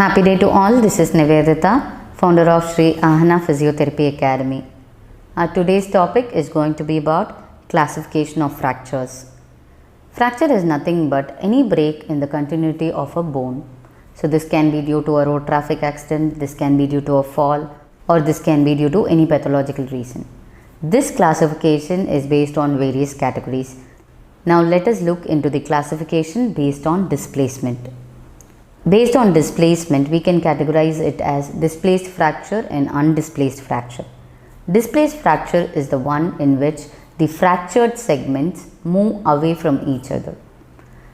Happy day to all. This is Nivedita, founder of Sri Ahana Physiotherapy Academy. Today's topic is going to be about classification of fractures. Fracture is nothing but any break in the continuity of a bone. So this can be due to a road traffic accident, this can be due to a fall, or this can be due to any pathological reason. This classification is based on various categories. Now let us look into the classification based on displacement. Based on displacement, we can categorize it as displaced fracture and undisplaced fracture. Displaced fracture is the one in which the fractured segments move away from each other.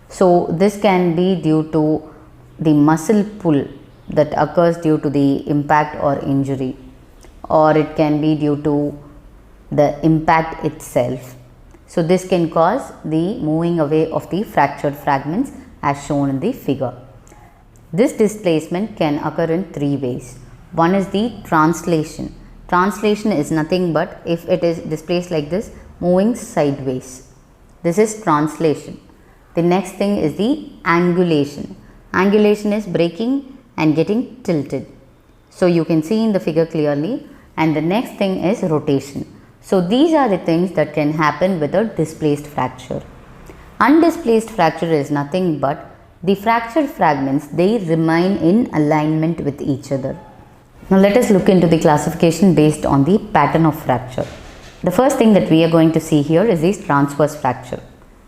So this can be due to the muscle pull that occurs due to the impact or injury, or it can be due to the impact itself. So this can cause the moving away of the fractured fragments as shown in the figure. This displacement can occur in three ways. One is the translation. Translation is nothing but if it is displaced like this, moving sideways. This is translation. The next thing is the angulation. Angulation is breaking and getting tilted. So you can see in the figure clearly. And the next thing is rotation. So these are the things that can happen with a displaced fracture. Undisplaced fracture is nothing but the fractured fragments, they remain in alignment with each other. Now let us look into the classification based on the pattern of fracture. The first thing that we are going to see here is the transverse fracture.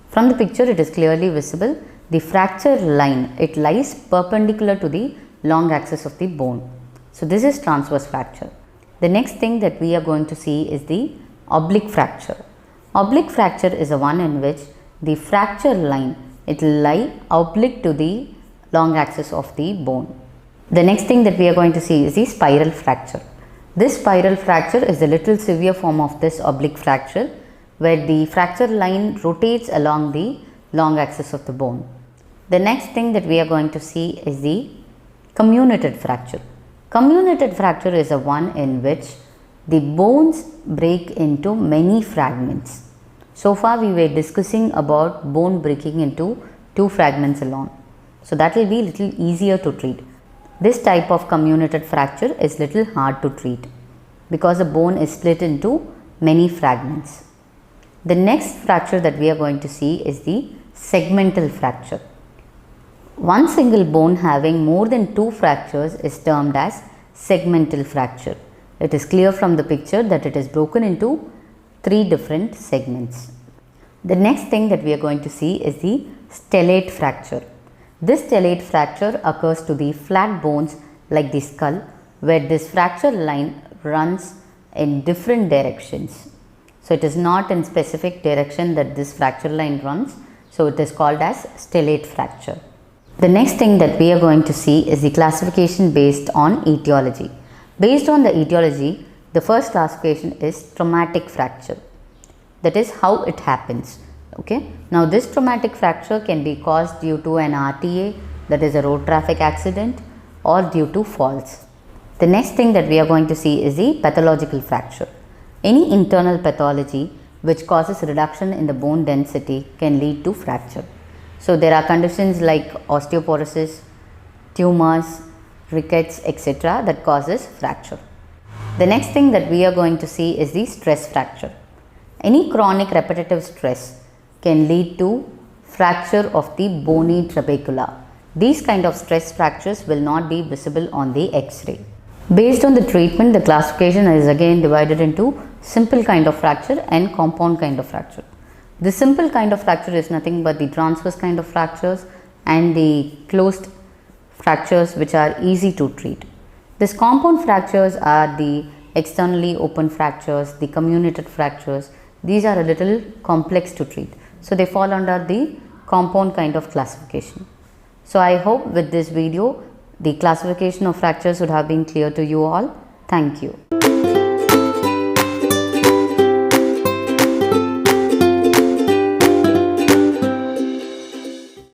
From the picture it is clearly visible. The fracture line, it lies perpendicular to the long axis of the bone. So this is transverse fracture. The next thing that we are going to see is the oblique fracture. Oblique fracture is the one in which the fracture line, it will lie oblique to the long axis of the bone. The next thing that we are going to see is the spiral fracture. This spiral fracture is a little severe form of this oblique fracture, where the fracture line rotates along the long axis of the bone. The next thing that we are going to see is the comminuted fracture. Comminuted fracture is the one in which the bones break into many fragments. So far we were discussing about bone breaking into two fragments alone. So that will be little easier to treat. This type of comminuted fracture is little hard to treat because the bone is split into many fragments. The next fracture that we are going to see is the segmental fracture. One single bone having more than two fractures is termed as segmental fracture. It is clear from the picture that it is broken into three different segments. The next thing that we are going to see is the stellate fracture. This stellate fracture occurs to the flat bones like the skull, where this fracture line runs in different directions. So it is not in specific direction that this fracture line runs, so it is called as stellate fracture. The next thing that we are going to see is the classification based on etiology. Based on the etiology, the first classification is traumatic fracture. That is how it happens. Okay. Now this traumatic fracture can be caused due to an RTA, that is a road traffic accident, or due to falls. The next thing that we are going to see is the pathological fracture. Any internal pathology which causes reduction in the bone density can lead to fracture. So there are conditions like osteoporosis, tumors, rickets, etc. that causes fracture. The next thing that we are going to see is the stress fracture. Any chronic repetitive stress can lead to fracture of the bony trabecula. These kind of stress fractures will not be visible on the X-ray. Based on the treatment, the classification is again divided into simple kind of fracture and compound kind of fracture. The simple kind of fracture is nothing but the transverse kind of fractures and the closed fractures which are easy to treat. These compound fractures are the externally open fractures, the comminuted fractures. These are a little complex to treat. So they fall under the compound kind of classification. So I hope with this video, the classification of fractures would have been clear to you all. Thank you.